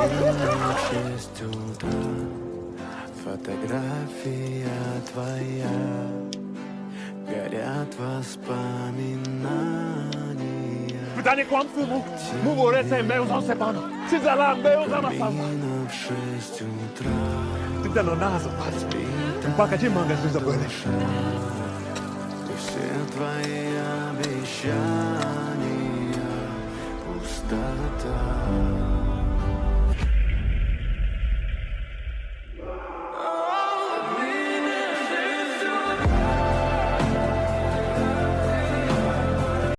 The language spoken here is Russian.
В 6 утра фотография твоя, горят воспоминания. Pytanie kłamstwu mu ręce mełzą se panu. Czy za mełzą na sam. Именно в 6 утра Ty ten nazw. Пока тебе манга не забыли. и все твои обещания пустота.